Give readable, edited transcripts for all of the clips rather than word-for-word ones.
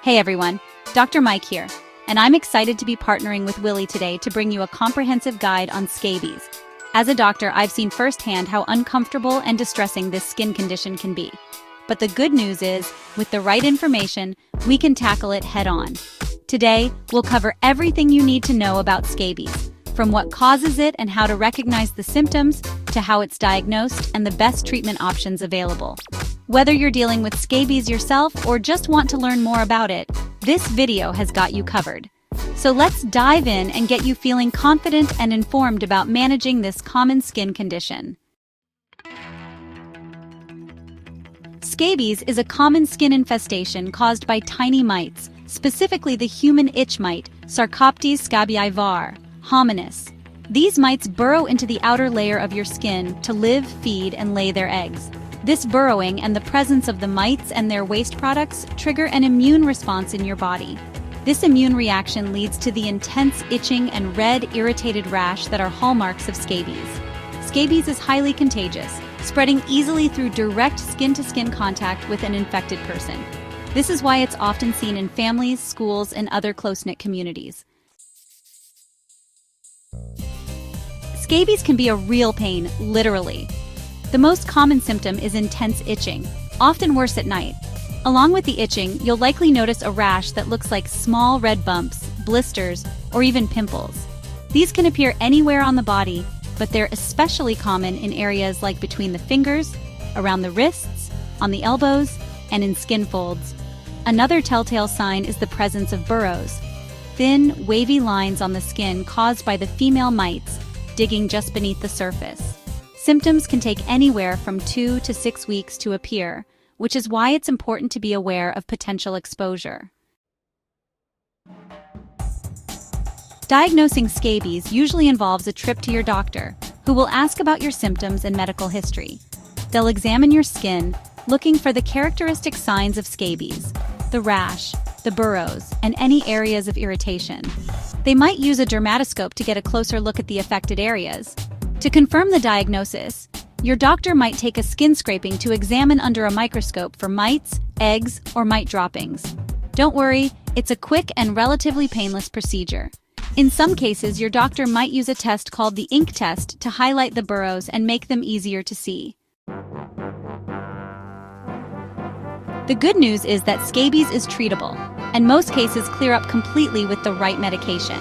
Hey everyone, Dr. Mike here, and I'm excited to be partnering with Willie today to bring you a comprehensive guide on scabies. As a doctor, I've seen firsthand how uncomfortable and distressing this skin condition can be. But the good news is, with the right information, we can tackle it head-on. Today, we'll cover everything you need to know about scabies, from what causes it and how to recognize the symptoms, to how it's diagnosed and the best treatment options available. Whether you're dealing with scabies yourself or just want to learn more about it, this video has got you covered. So let's dive in and get you feeling confident and informed about managing this common skin condition. Scabies is a common skin infestation caused by tiny mites, specifically the human itch mite, Sarcoptes scabii var, hominis. These mites burrow into the outer layer of your skin to live, feed, and lay their eggs. This burrowing and the presence of the mites and their waste products trigger an immune response in your body. This immune reaction leads to the intense itching and red, irritated rash that are hallmarks of scabies. Scabies is highly contagious, spreading easily through direct skin-to-skin contact with an infected person. This is why it's often seen in families, schools, and other close-knit communities. Scabies can be a real pain, literally. The most common symptom is intense itching, often worse at night. Along with the itching, you'll likely notice a rash that looks like small red bumps, blisters, or even pimples. These can appear anywhere on the body, but they're especially common in areas like between the fingers, around the wrists, on the elbows, and in skin folds. Another telltale sign is the presence of burrows, thin, wavy lines on the skin caused by the female mites digging just beneath the surface. Symptoms can take anywhere from 2 to 6 weeks to appear, which is why it's important to be aware of potential exposure. Diagnosing scabies usually involves a trip to your doctor, who will ask about your symptoms and medical history. They'll examine your skin, looking for the characteristic signs of scabies, the rash, the burrows, and any areas of irritation. They might use a dermatoscope to get a closer look at the affected areas. To confirm the diagnosis, your doctor might take a skin scraping to examine under a microscope for mites, eggs, or mite droppings. Don't worry, it's a quick and relatively painless procedure. In some cases, your doctor might use a test called the ink test to highlight the burrows and make them easier to see. The good news is that scabies is treatable, and most cases clear up completely with the right medication.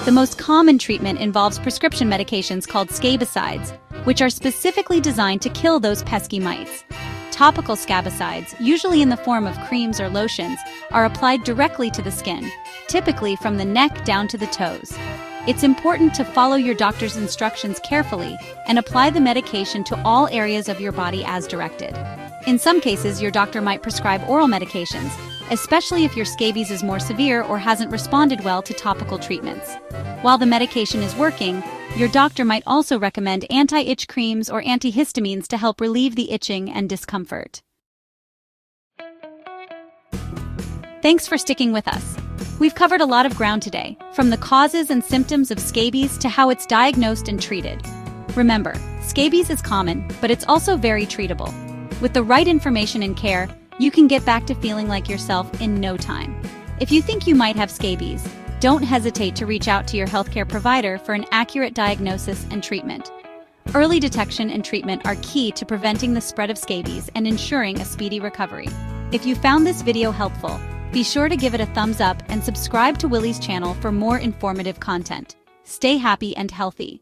The most common treatment involves prescription medications called scabicides, which are specifically designed to kill those pesky mites. Topical scabicides, usually in the form of creams or lotions, are applied directly to the skin, typically from the neck down to the toes. It's important to follow your doctor's instructions carefully and apply the medication to all areas of your body as directed. In some cases, your doctor might prescribe oral medications, especially if your scabies is more severe or hasn't responded well to topical treatments. While the medication is working, your doctor might also recommend anti-itch creams or antihistamines to help relieve the itching and discomfort. Thanks for sticking with us. We've covered a lot of ground today, from the causes and symptoms of scabies to how it's diagnosed and treated. Remember, scabies is common, but it's also very treatable. With the right information and care, you can get back to feeling like yourself in no time. If you think you might have scabies, don't hesitate to reach out to your healthcare provider for an accurate diagnosis and treatment. Early detection and treatment are key to preventing the spread of scabies and ensuring a speedy recovery. If you found this video helpful, be sure to give it a thumbs up and subscribe to Willie's channel for more informative content. Stay happy and healthy.